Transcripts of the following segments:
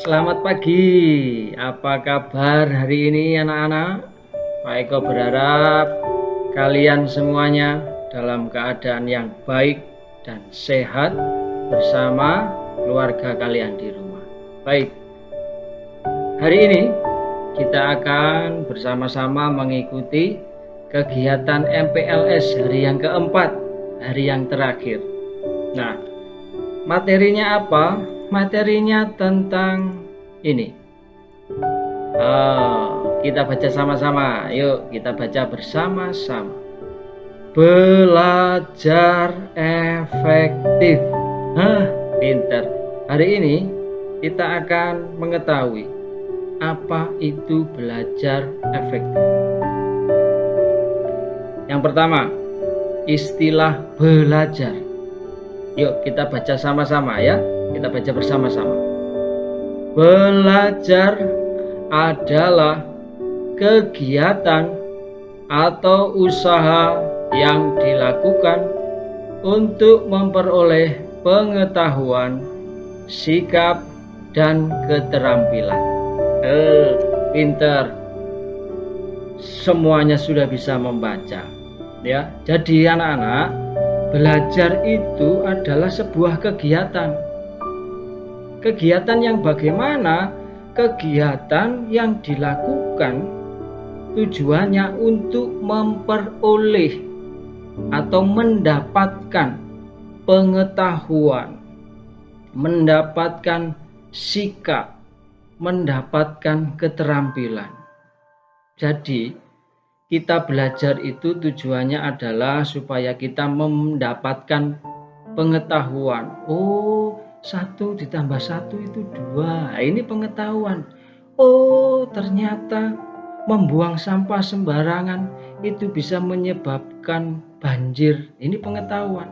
Selamat pagi, apa kabar hari ini anak-anak? Pak Eko berharap kalian semuanya dalam keadaan yang baik dan sehat bersama keluarga kalian di rumah. Baik, hari ini kita akan bersama-sama mengikuti kegiatan MPLS hari yang keempat, hari yang terakhir. Nah, materinya apa? Materinya tentang ini. Kita baca sama-sama. Yuk, kita baca bersama-sama. Belajar efektif. Pinter. Hari ini kita akan mengetahui apa itu belajar efektif. Yang pertama, istilah belajar. Yuk kita baca sama-sama ya. Kita baca bersama-sama. Belajar adalah kegiatan atau usaha yang dilakukan untuk memperoleh pengetahuan, sikap, dan keterampilan. Pinter. Semuanya sudah bisa membaca. Ya, jadi anak-anak, belajar itu adalah sebuah kegiatan. Kegiatan yang bagaimana? Kegiatan yang dilakukan tujuannya untuk memperoleh atau mendapatkan pengetahuan, mendapatkan sikap, mendapatkan keterampilan. Jadi, kita belajar itu tujuannya adalah supaya kita mendapatkan pengetahuan. 1 ditambah 1 itu 2. Ini pengetahuan. Ternyata membuang sampah sembarangan itu bisa menyebabkan banjir. Ini pengetahuan.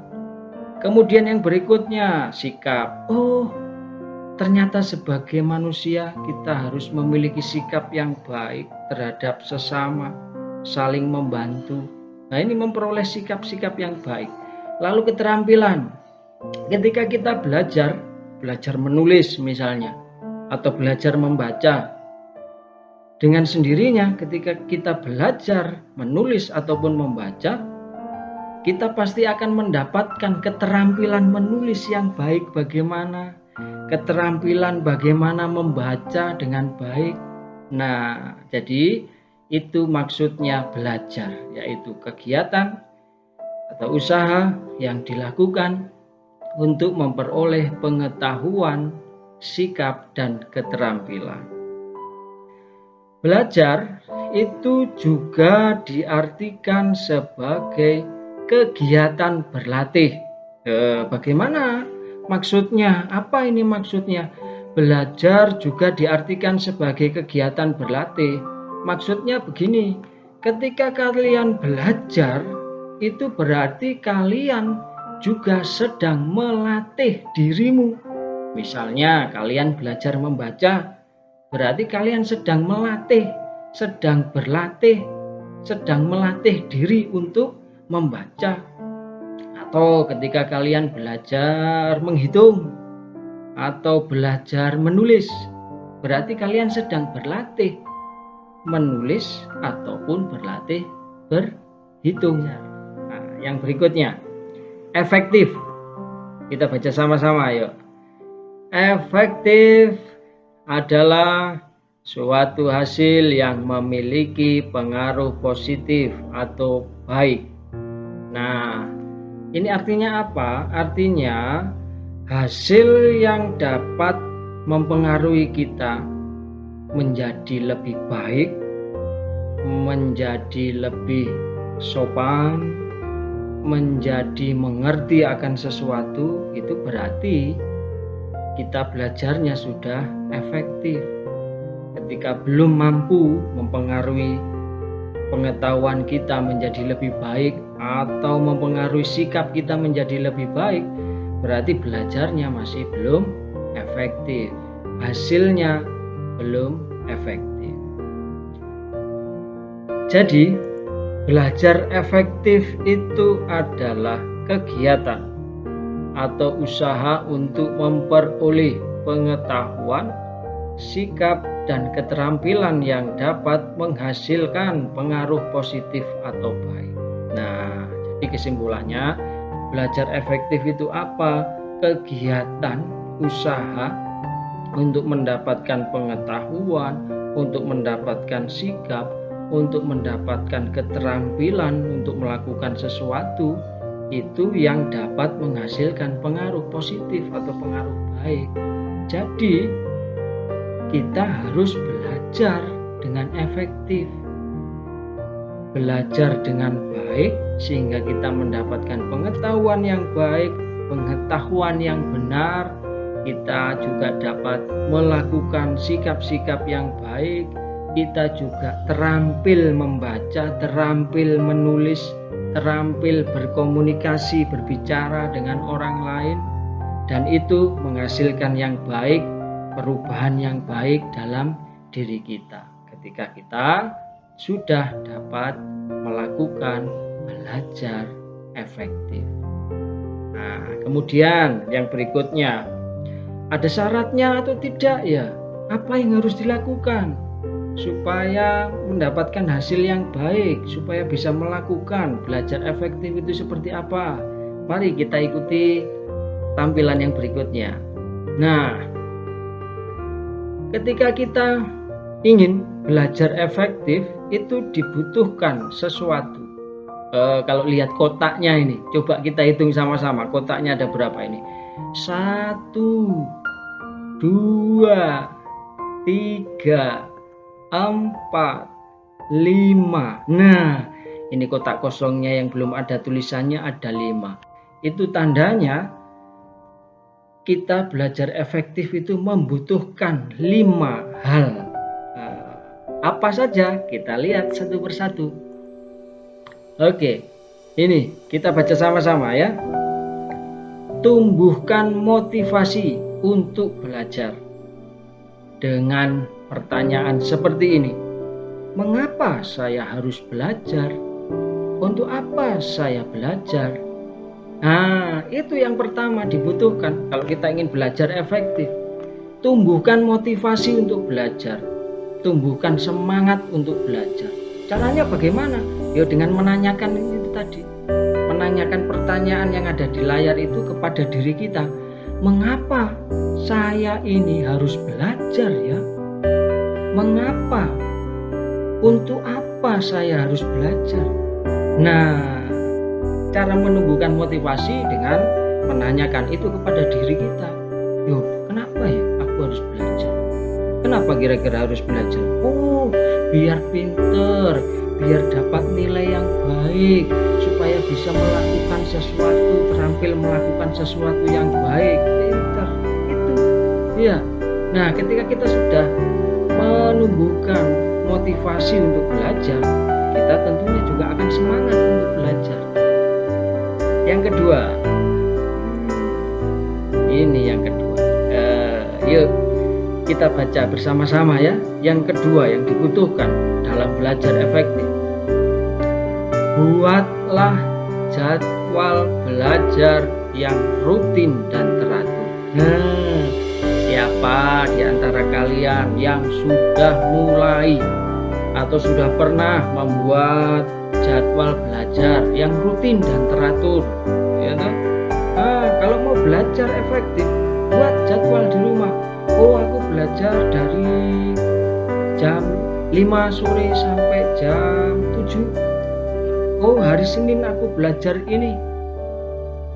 Kemudian yang berikutnya, sikap. Ternyata sebagai manusia kita harus memiliki sikap yang baik terhadap sesama, saling membantu. Nah, ini memperoleh sikap-sikap yang baik. Lalu keterampilan. Ketika kita belajar menulis misalnya, atau belajar membaca, dengan sendirinya ketika kita belajar menulis ataupun membaca, kita pasti akan mendapatkan keterampilan menulis yang baik bagaimana, keterampilan bagaimana membaca dengan baik. Nah, jadi itu maksudnya belajar, yaitu kegiatan atau usaha yang dilakukan untuk memperoleh pengetahuan, sikap, dan keterampilan. Belajar itu juga diartikan sebagai kegiatan berlatih. Bagaimana maksudnya? Apa ini maksudnya? Belajar juga diartikan sebagai kegiatan berlatih. Maksudnya begini, ketika kalian belajar, itu berarti kalian juga sedang melatih dirimu. Misalnya kalian belajar membaca, berarti kalian sedang melatih, sedang berlatih, sedang melatih diri untuk membaca. Atau ketika kalian belajar menghitung atau belajar menulis, berarti kalian sedang berlatih menulis ataupun berlatih berhitung. Nah, yang berikutnya, efektif. Kita baca sama-sama yuk. Efektif adalah suatu hasil yang memiliki pengaruh positif atau baik. Nah, ini artinya apa? Artinya hasil yang dapat mempengaruhi kita menjadi lebih baik, menjadi lebih sopan, menjadi mengerti akan sesuatu, itu berarti kita belajarnya sudah efektif. Ketika belum mampu mempengaruhi pengetahuan kita menjadi lebih baik atau mempengaruhi sikap kita menjadi lebih baik, berarti belajarnya masih belum efektif, hasilnya belum efektif. Jadi belajar efektif itu adalah kegiatan atau usaha untuk memperoleh pengetahuan, sikap, dan keterampilan yang dapat menghasilkan pengaruh positif atau baik. Nah, jadi kesimpulannya, belajar efektif itu apa? Kegiatan usaha untuk mendapatkan pengetahuan, untuk mendapatkan sikap, untuk mendapatkan keterampilan untuk melakukan sesuatu itu yang dapat menghasilkan pengaruh positif atau pengaruh baik. Jadi kita harus belajar dengan efektif, belajar dengan baik sehingga kita mendapatkan pengetahuan yang baik, pengetahuan yang benar. Kita juga dapat melakukan sikap-sikap yang baik. Kita juga terampil membaca, terampil menulis, terampil berkomunikasi, berbicara dengan orang lain, dan itu menghasilkan yang baik, perubahan yang baik dalam diri kita ketika kita sudah dapat melakukan belajar efektif. Nah, kemudian yang berikutnya, ada syaratnya atau tidak ya? Apa yang harus dilakukan supaya mendapatkan hasil yang baik, supaya bisa melakukan belajar efektif itu seperti apa? Mari kita ikuti tampilan yang berikutnya. Nah, ketika kita ingin belajar efektif itu dibutuhkan sesuatu. Kalau lihat kotaknya ini, coba kita hitung sama-sama. Kotaknya ada berapa ini? 1, 2, 3, 4, 5. Nah, ini kotak kosongnya yang belum ada tulisannya ada 5. Itu tandanya kita belajar efektif itu membutuhkan 5 hal. Apa saja? Kita lihat satu persatu. Oke, ini kita baca sama-sama ya. Tumbuhkan motivasi untuk belajar dengan pertanyaan seperti ini. Mengapa saya harus belajar? Untuk apa saya belajar? Nah, itu yang pertama dibutuhkan kalau kita ingin belajar efektif. Tumbuhkan motivasi untuk belajar. Tumbuhkan semangat untuk belajar. Caranya bagaimana? Ya dengan menanyakan itu tadi. Menanyakan pertanyaan yang ada di layar itu kepada diri kita. Mengapa saya ini harus belajar ya? Mengapa? Untuk apa saya harus belajar? Nah, cara menumbuhkan motivasi dengan menanyakan itu kepada diri kita. Yo, kenapa ya aku harus belajar? Kenapa kira-kira harus belajar? Oh, biar pinter, biar dapat nilai yang baik, supaya bisa melakukan sesuatu, terampil melakukan sesuatu yang baik. Pinter, itu. Ya. Nah, ketika kita sudah menumbuhkan motivasi untuk belajar, kita tentunya juga akan semangat untuk belajar. Yang kedua, ini yang kedua. Yuk kita baca bersama-sama ya. Yang kedua yang dibutuhkan dalam belajar efektif. Buatlah jadwal belajar yang rutin dan teratur. Nah, siapa di antara kalian yang sudah mulai atau sudah pernah membuat jadwal belajar yang rutin dan teratur? Ya toh? Kalau mau belajar efektif, buat jadwal di rumah. Oh, aku belajar dari jam 5 sore sampai jam 7. Oh, hari Senin aku belajar ini.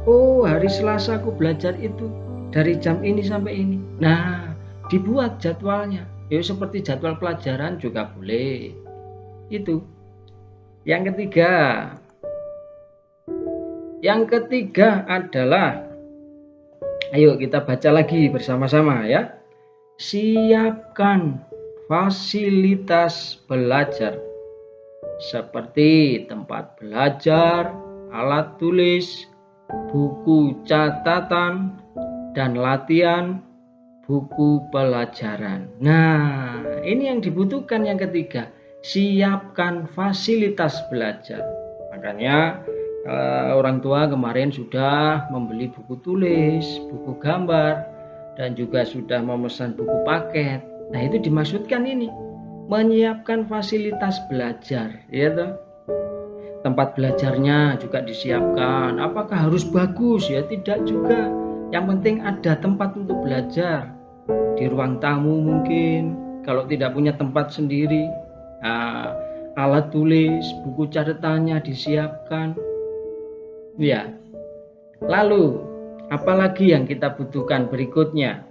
Oh, hari Selasa aku belajar itu dari jam ini sampai ini. Nah, dibuat jadwalnya. Ya seperti jadwal pelajaran juga boleh. Itu. Yang ketiga. Yang ketiga adalah, ayo kita baca lagi bersama-sama ya. Siapkan fasilitas belajar seperti tempat belajar, alat tulis, buku catatan, dan latihan buku pelajaran. Nah, ini yang dibutuhkan yang ketiga. Siapkan fasilitas belajar. Makanya Orang tua kemarin sudah membeli buku tulis, buku gambar, dan juga sudah memesan buku paket. Nah, itu dimaksudkan ini, menyiapkan fasilitas belajar, ya toh. Tempat belajarnya juga disiapkan. Apakah harus bagus? Ya tidak juga. Yang penting ada tempat untuk belajar. Di ruang tamu mungkin, kalau tidak punya tempat sendiri, nah, alat tulis, buku catatannya disiapkan. Ya, lalu apalagi yang kita butuhkan berikutnya?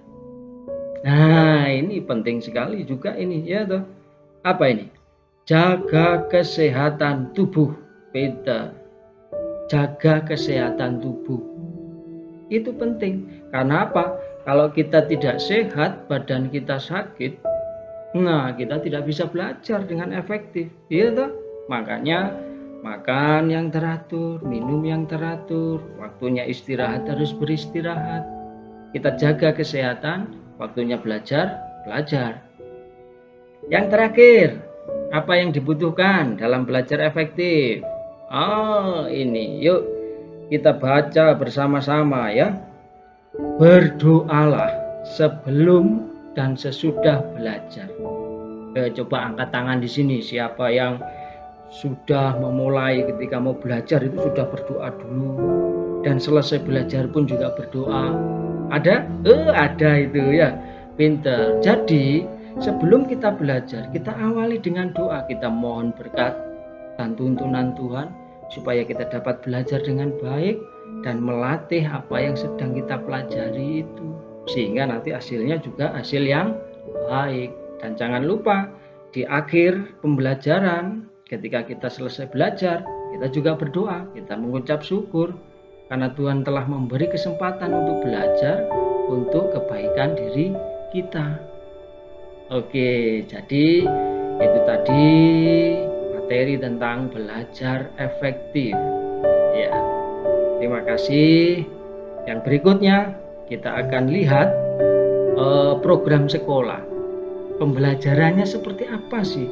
Nah, ini penting sekali juga ini, ya toh. Apa ini? Jaga kesehatan tubuh, Peter. Jaga kesehatan tubuh. Itu penting. Karena apa? Kalau kita tidak sehat, badan kita sakit, nah kita tidak bisa belajar dengan efektif. Iya toh? Makanya makan yang teratur, minum yang teratur, waktunya istirahat harus beristirahat. Kita jaga kesehatan, waktunya belajar, belajar. Yang terakhir, apa yang dibutuhkan dalam belajar efektif? Oh, ini. Yuk kita baca bersama-sama ya. Berdoalah sebelum dan sesudah belajar. Coba angkat tangan di sini, siapa yang sudah memulai ketika mau belajar itu sudah berdoa dulu, dan selesai belajar pun juga berdoa. Ada? Ada itu ya. Pinter. Jadi sebelum kita belajar, kita awali dengan doa. Kita mohon berkat dan tuntunan Tuhan supaya kita dapat belajar dengan baik dan melatih apa yang sedang kita pelajari itu, sehingga nanti hasilnya juga hasil yang baik. Dan jangan lupa di akhir pembelajaran, ketika kita selesai belajar, kita juga berdoa, kita mengucap syukur karena Tuhan telah memberi kesempatan untuk belajar untuk kebaikan diri kita. Oke, jadi itu tadi materi tentang belajar efektif. Ya, terima kasih. Yang berikutnya kita akan lihat program sekolah. Pembelajarannya seperti apa sih?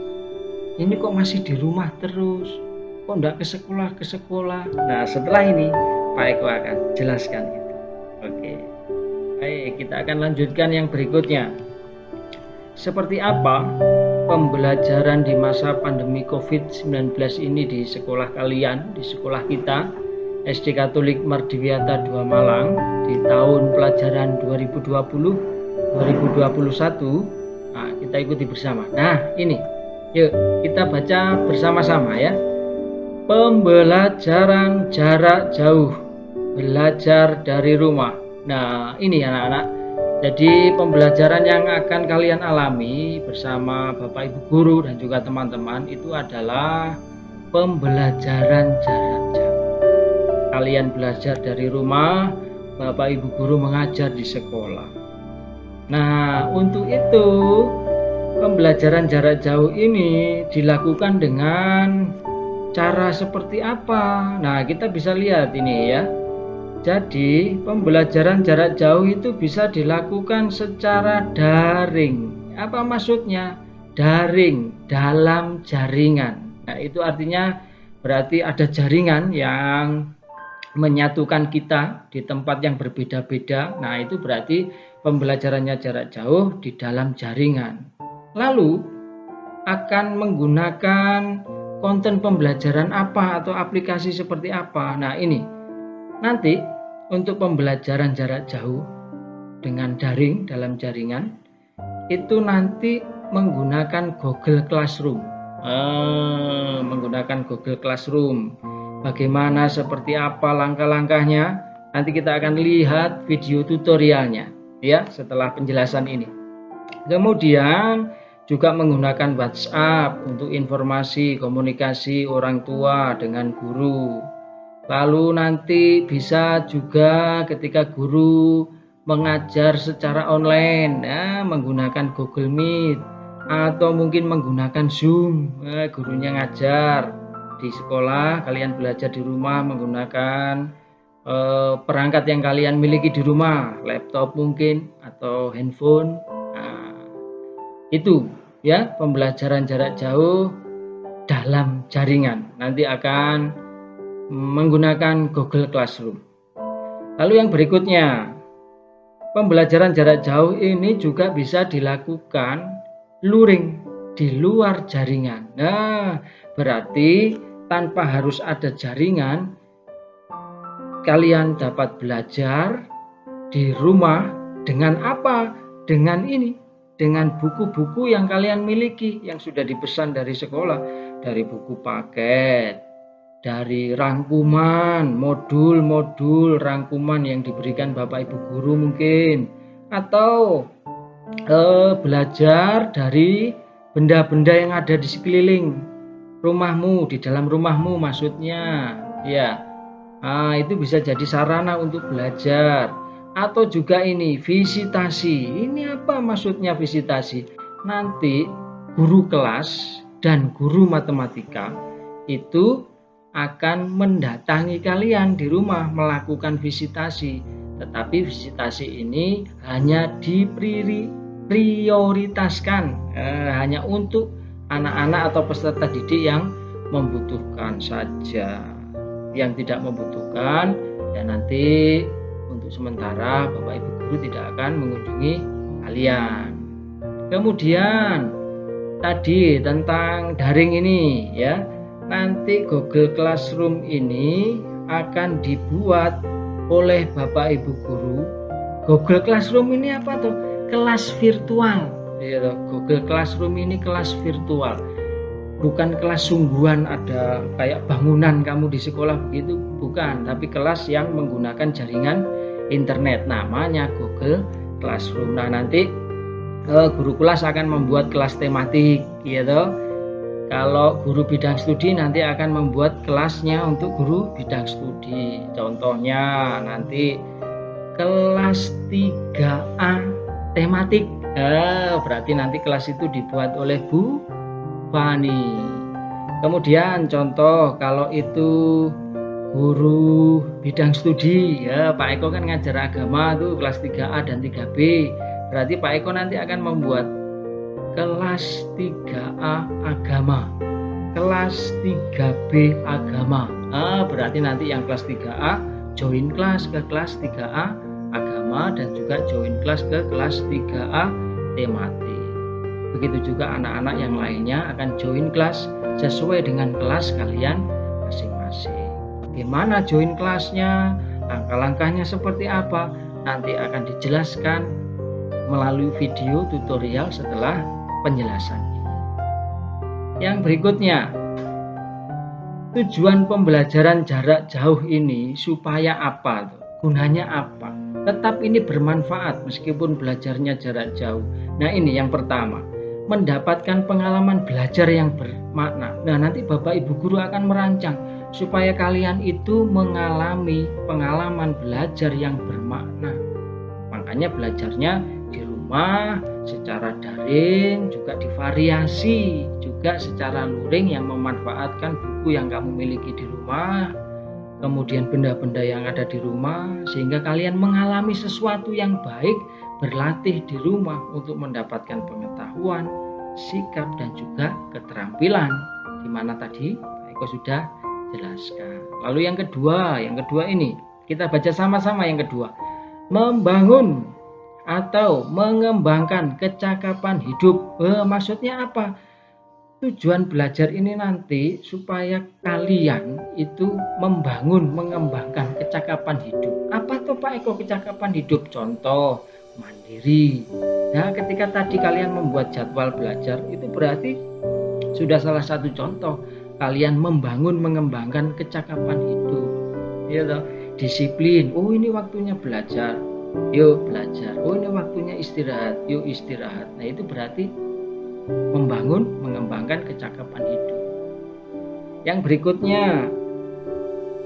Ini kok masih di rumah terus? Kok enggak ke sekolah? Nah, setelah ini Pak Eko akan jelaskan itu. Oke. Baik, kita akan lanjutkan yang berikutnya. Seperti apa pembelajaran di masa pandemi COVID-19 ini di sekolah kalian, di sekolah kita, SD Katolik Mardiwiata 2 Malang, di tahun pelajaran 2020-2021. Nah, kita ikuti bersama. Nah, ini, yuk kita baca bersama-sama ya. Pembelajaran jarak jauh, belajar dari rumah. Nah, ini anak-anak. Jadi pembelajaran yang akan kalian alami bersama Bapak Ibu Guru dan juga teman-teman itu adalah pembelajaran jarak jauh. Kalian belajar dari rumah, Bapak Ibu Guru mengajar di sekolah. Nah, untuk itu pembelajaran jarak jauh ini dilakukan dengan cara seperti apa? Nah, kita bisa lihat ini ya. Jadi pembelajaran jarak jauh itu bisa dilakukan secara daring. Apa maksudnya? Daring, dalam jaringan. Nah, itu artinya berarti ada jaringan yang menyatukan kita di tempat yang berbeda-beda. Nah, itu berarti pembelajarannya jarak jauh di dalam jaringan. Lalu akan menggunakan konten pembelajaran apa atau aplikasi seperti apa? Nah, ini nanti untuk pembelajaran jarak jauh dengan daring dalam jaringan itu nanti menggunakan Google Classroom. Menggunakan Google Classroom. Bagaimana, seperti apa langkah-langkahnya? Nanti kita akan lihat video tutorialnya ya setelah penjelasan ini. Kemudian juga menggunakan WhatsApp untuk informasi komunikasi orang tua dengan guru. Lalu nanti bisa juga ketika guru mengajar secara online, menggunakan Google Meet atau mungkin menggunakan Zoom. Gurunya ngajar di sekolah, kalian belajar di rumah menggunakan perangkat yang kalian miliki di rumah, laptop mungkin atau handphone. Nah, itu ya pembelajaran jarak jauh dalam jaringan. Nanti akan menggunakan Google Classroom. Lalu yang berikutnya, pembelajaran jarak jauh ini juga bisa dilakukan luring di luar jaringan. Nah, berarti tanpa harus ada jaringan, kalian dapat belajar di rumah dengan apa? Dengan dengan buku-buku yang kalian miliki, yang sudah dipesan dari sekolah, dari buku paket, dari rangkuman, modul-modul rangkuman yang diberikan Bapak Ibu guru mungkin, atau belajar dari benda-benda yang ada di sekeliling rumahmu, di dalam rumahmu maksudnya, ya. Nah, itu bisa jadi sarana untuk belajar. Atau juga ini visitasi. Ini apa maksudnya visitasi? Nanti guru kelas dan guru matematika itu akan mendatangi kalian di rumah melakukan visitasi. Tetapi visitasi ini hanya diprioritaskan hanya untuk anak-anak atau peserta didik yang membutuhkan saja. Yang tidak membutuhkan, ya nanti untuk sementara Bapak Ibu guru tidak akan mengunjungi kalian. Kemudian tadi tentang daring ini, ya, nanti Google Classroom ini akan dibuat oleh Bapak Ibu guru. Google Classroom ini apa tuh? Kelas virtual, ya, Google Classroom ini kelas virtual. Bukan kelas sungguhan ada kayak bangunan kamu di sekolah begitu, bukan, tapi kelas yang menggunakan jaringan internet, namanya Google Classroom. Nah, nanti guru kelas akan membuat kelas tematik, gitu. Kalau guru bidang studi nanti akan membuat kelasnya untuk guru bidang studi. Contohnya nanti kelas 3A tematik. Berarti nanti kelas itu dibuat oleh Bu Fani. Kemudian contoh kalau itu guru bidang studi, ya Pak Eko kan ngajar agama tuh kelas 3A dan 3B. Berarti Pak Eko nanti akan membuat kelas 3A agama, kelas 3B agama. Berarti nanti yang kelas 3A join kelas ke kelas 3A agama dan juga join kelas ke kelas 3A tematik. Begitu juga anak-anak yang lainnya akan join kelas sesuai dengan kelas kalian masing-masing. Bagaimana join kelasnya, langkah-langkahnya seperti apa, nanti akan dijelaskan melalui video tutorial setelah penjelasan ini. Yang berikutnya, tujuan pembelajaran jarak jauh ini supaya apa? Gunanya apa? Tetap ini bermanfaat meskipun belajarnya jarak jauh. Nah, ini yang pertama, mendapatkan pengalaman belajar yang bermakna. Nah, nanti Bapak Ibu guru akan merancang supaya kalian itu mengalami pengalaman belajar yang bermakna. Makanya belajarnya di rumah secara daring, juga divariasi, juga secara luring yang memanfaatkan buku yang kamu miliki di rumah, kemudian benda-benda yang ada di rumah, sehingga kalian mengalami sesuatu yang baik, berlatih di rumah untuk mendapatkan pengetahuan, sikap, dan juga keterampilan, di mana tadi Pak Eko sudah jelaskan. Lalu yang kedua ini kita baca sama-sama. Yang kedua, membangun atau mengembangkan kecakapan hidup. Maksudnya apa? Tujuan belajar ini nanti supaya kalian itu membangun, mengembangkan kecakapan hidup. Apa tuh Pak Eko kecakapan hidup? Contoh, mandiri. Nah, ketika tadi kalian membuat jadwal belajar, itu berarti sudah salah satu contoh kalian membangun, mengembangkan kecakapan hidup. Ya toh? Disiplin. Oh, ini waktunya belajar. Yuk belajar. Oh, ini waktunya istirahat. Yuk istirahat. Nah, itu berarti membangun, mengembangkan kecakapan hidup. Yang berikutnya,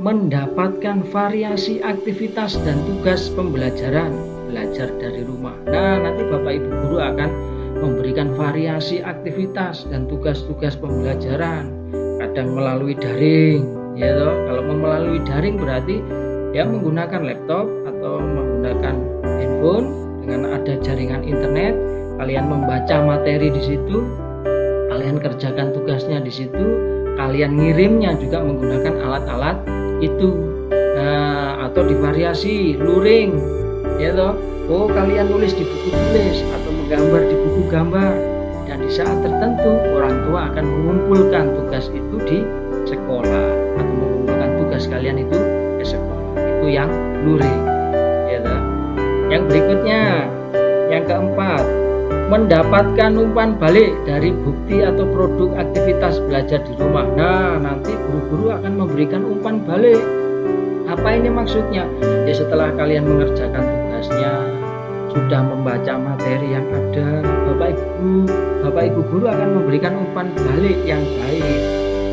mendapatkan variasi aktivitas dan tugas pembelajaran, belajar dari rumah. Nah, nanti Bapak Ibu guru akan memberikan variasi aktivitas dan tugas-tugas pembelajaran. Kadang melalui daring, ya toh. Kalau melalui daring berarti ya menggunakan laptop atau menggunakan handphone dengan ada jaringan internet. Kalian membaca materi di situ, kalian kerjakan tugasnya di situ, kalian ngirimnya juga menggunakan alat-alat itu. Nah, atau divariasi luring, ya toh. Oh, kalian nulis di buku tulis atau menggambar di buku gambar, dan di saat tertentu orang tua akan mengumpulkan tugas itu di sekolah atau mengumpulkan tugas kalian itu ke sekolah. Itu yang luring, ya toh. Yang berikutnya, yang keempat, mendapatkan umpan balik dari bukti atau produk aktivitas belajar di rumah. Nah, nanti guru-guru akan memberikan umpan balik. Apa ini maksudnya? Ya, setelah kalian mengerjakan tugasnya, sudah membaca materi yang ada, Bapak Ibu guru akan memberikan umpan balik yang baik.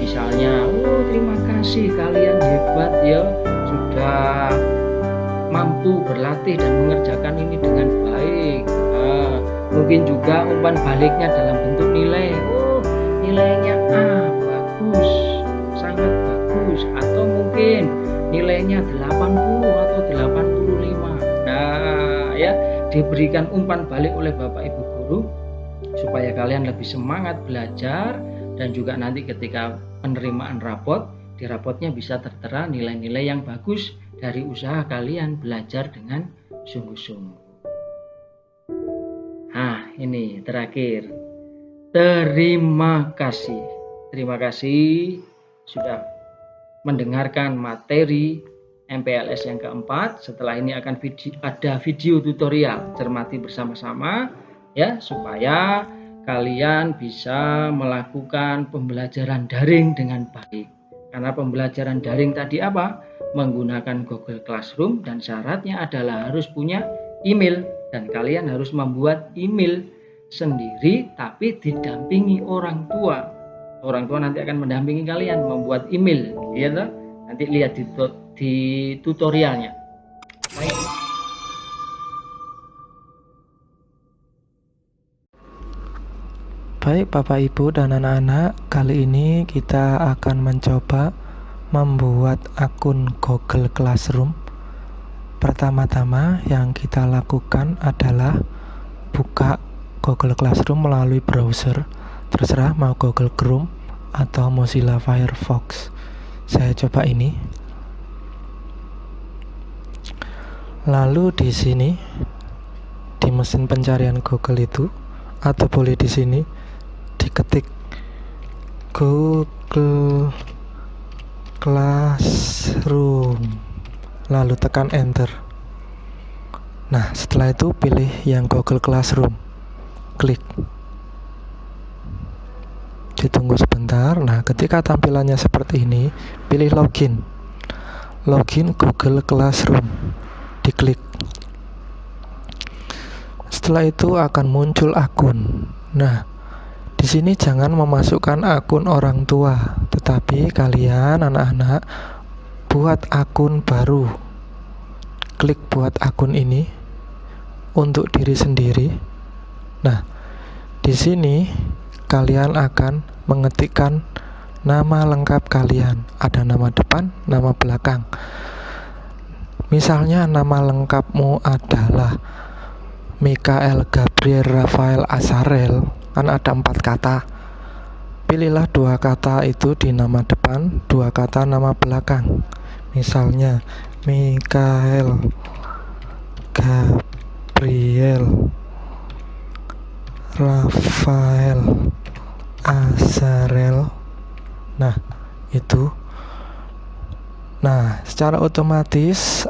Misalnya, oh terima kasih kalian hebat ya, sudah mampu berlatih dan mengerjakan ini dengan baik. Mungkin juga umpan baliknya dalam bentuk nilai. Oh, nilainya A, bagus, sangat bagus. Atau mungkin nilainya 80 atau 85. Nah, ya, diberikan umpan balik oleh Bapak Ibu guru supaya kalian lebih semangat belajar, dan juga nanti ketika penerimaan rapot, di rapotnya bisa tertera nilai-nilai yang bagus dari usaha kalian belajar dengan sungguh-sungguh. Nah, ini terakhir. Terima kasih. Terima kasih sudah mendengarkan materi MPLS yang keempat. Setelah ini akan ada video tutorial. Cermati bersama-sama ya, supaya kalian bisa melakukan pembelajaran daring dengan baik. Karena pembelajaran daring tadi apa? Menggunakan Google Classroom, dan syaratnya adalah harus punya email, dan kalian harus membuat email sendiri tapi didampingi orang tua. Orang tua nanti akan mendampingi kalian membuat email, ya toh? Nanti lihat di tutorialnya. Baik Bapak Ibu dan anak-anak, kali ini kita akan mencoba membuat akun Google Classroom. Pertama-tama yang kita lakukan adalah buka Google Classroom melalui browser. Terserah mau Google Chrome atau Mozilla Firefox. Saya coba ini. Lalu di sini, di mesin pencarian Google itu, atau boleh di sini diketik Google Classroom, lalu tekan enter. Nah, setelah itu pilih yang Google Classroom, klik, ditunggu sebentar. Nah, ketika tampilannya seperti ini, pilih login Google Classroom, diklik. Setelah itu akan muncul akun. Nah, di sini jangan memasukkan akun orang tua, tetapi kalian anak-anak buat akun baru. Klik buat akun ini untuk diri sendiri. Nah, di sini kalian akan mengetikkan nama lengkap kalian. Ada nama depan, nama belakang. Misalnya nama lengkapmu adalah Mikael Gabriel Rafael Azarel, kan ada 4 kata. Pilihlah 2 kata itu di nama depan, 2 kata nama belakang. Misalnya Mikael Gabriel Rafael Azarel. Nah, itu. Nah, secara otomatis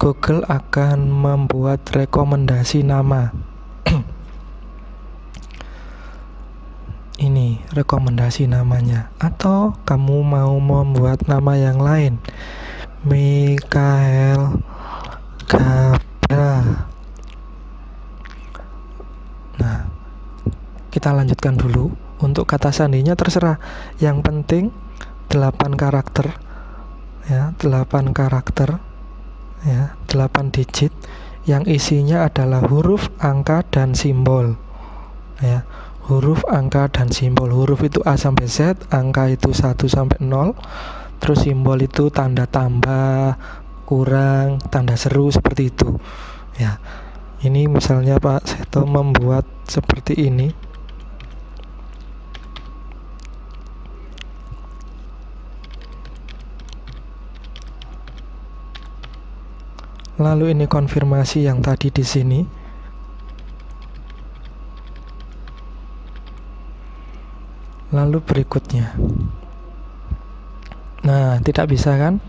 Google akan membuat rekomendasi nama. Ini rekomendasi namanya. Atau kamu mau membuat nama yang lain, Mikael Gabra. Nah, kita lanjutkan dulu. Untuk kata sandinya terserah. Yang penting 8 karakter. Ya, 8 karakter. Ya, 8 digit yang isinya adalah huruf, angka, dan simbol. Ya, huruf, angka, dan simbol. Huruf itu A sampai Z, angka itu 1 sampai 0, terus simbol itu tanda tambah, kurang, tanda seru, seperti itu. Ya, ini misalnya Pak Seto membuat seperti ini. Lalu ini konfirmasi yang tadi di sini. Lalu berikutnya. Nah, tidak bisa kan?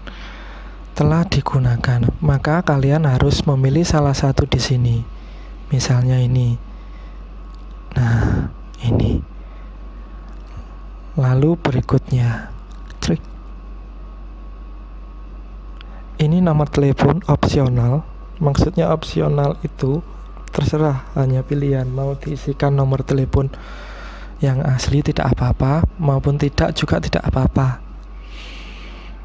Telah digunakan. Maka kalian harus memilih salah satu di sini. Misalnya ini. Nah, ini. Lalu berikutnya. Klik. Ini nomor telepon opsional. Maksudnya opsional itu terserah, hanya pilihan. Mau diisikan nomor telepon yang asli tidak apa-apa, maupun tidak juga tidak apa-apa.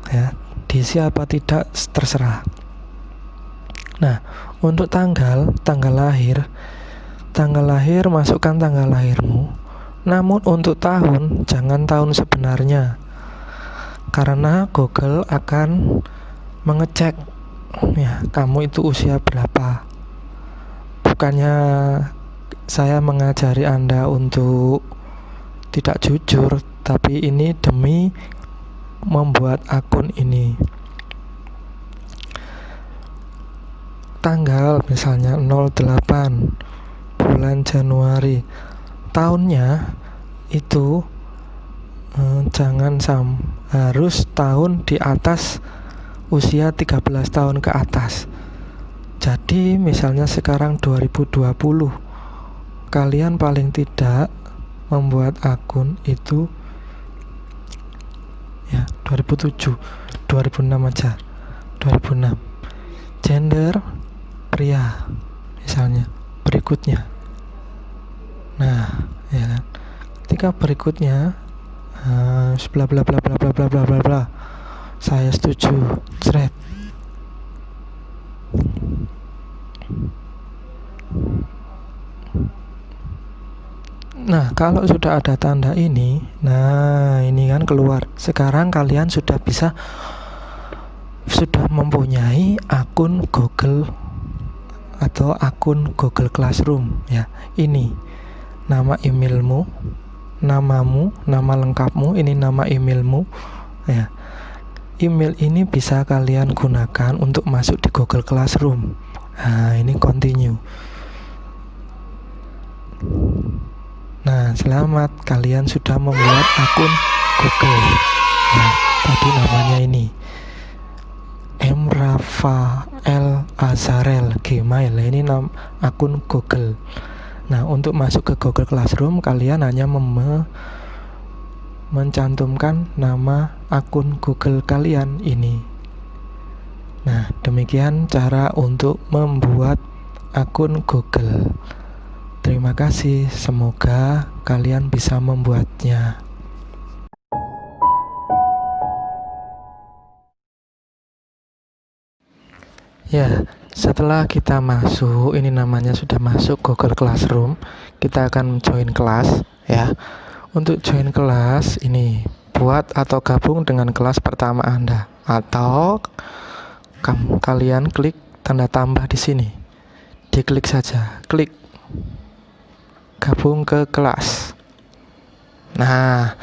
Ya, diisi apa tidak terserah. Nah, untuk tanggal lahir masukkan tanggal lahirmu. Namun untuk tahun jangan tahun sebenarnya, karena Google akan mengecek ya kamu itu usia berapa. Bukannya saya mengajari Anda untuk tidak jujur, tapi ini demi membuat akun ini. Tanggal misalnya 08 bulan Januari, tahunnya itu harus tahun di atas usia 13 tahun ke atas. Jadi misalnya sekarang 2020, kalian paling tidak membuat akun itu ya 2007, 2006 aja, 2006. Gender pria misalnya. Berikutnya. Nah, ya kan. Ketika berikutnya bla bla bla bla bla bla bla bla bla. Saya setuju. Thread. Nah, kalau sudah ada tanda ini, nah ini kan keluar. Sekarang kalian sudah mempunyai akun Google atau akun Google Classroom ya. Ini nama emailmu, namamu, nama lengkapmu, ini nama emailmu ya. Email ini bisa kalian gunakan untuk masuk di Google Classroom. Nah, ini continue. Nah, selamat, kalian sudah membuat akun Google. Nah, tadi namanya ini M. Rafael Azarel Gmail. Ini akun Google. Nah, untuk masuk ke Google Classroom, kalian hanya mencantumkan nama akun Google kalian ini. Nah, demikian cara untuk membuat akun Google. Terima kasih, semoga kalian bisa membuatnya. Ya, setelah kita masuk, ini namanya sudah masuk Google Classroom, kita akan join kelas ya. Untuk join kelas ini buat atau gabung dengan kelas pertama Anda, atau kalian klik tanda tambah di sini. Diklik saja, klik gabung ke kelas. Nah,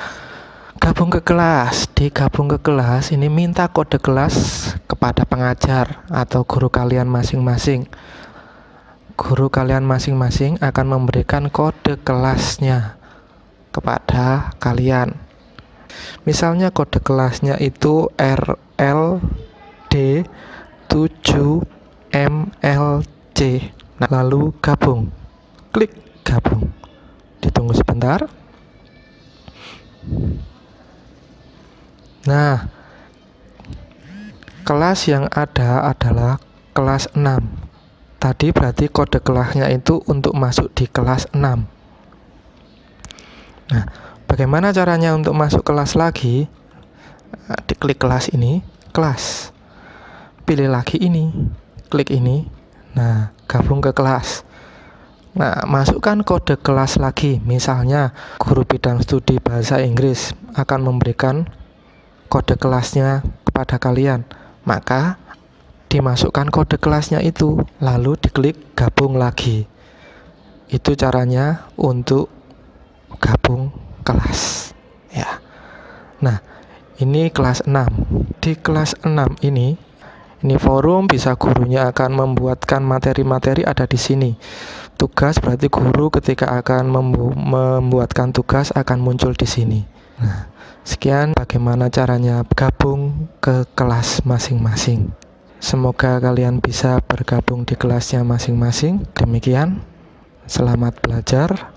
gabung ke kelas. Di gabung ke kelas ini minta kode kelas kepada pengajar atau guru kalian masing-masing. Guru kalian masing-masing akan memberikan kode kelasnya kepada kalian. Misalnya kode kelasnya itu RLD7MLC. Nah, lalu gabung. Klik gabung. Ditunggu sebentar. Nah, kelas yang ada adalah kelas 6. Tadi berarti kode kelasnya itu untuk masuk di kelas 6. Nah, bagaimana caranya untuk masuk kelas lagi? Nah, diklik kelas ini, kelas. Pilih lagi ini, klik ini. Nah, gabung ke kelas. Nah, masukkan kode kelas lagi. Misalnya, guru bidang studi bahasa Inggris akan memberikan kode kelasnya kepada kalian. Maka, dimasukkan kode kelasnya itu, lalu diklik gabung lagi. Itu caranya untuk gabung kelas. Ya. Nah, ini kelas 6. Di kelas 6 ini Ini forum, bisa gurunya akan membuatkan materi-materi ada di sini. Tugas berarti guru ketika akan membuatkan tugas akan muncul di sini. Nah, sekian bagaimana caranya gabung ke kelas masing-masing. Semoga kalian bisa bergabung di kelasnya masing-masing. Demikian, selamat belajar.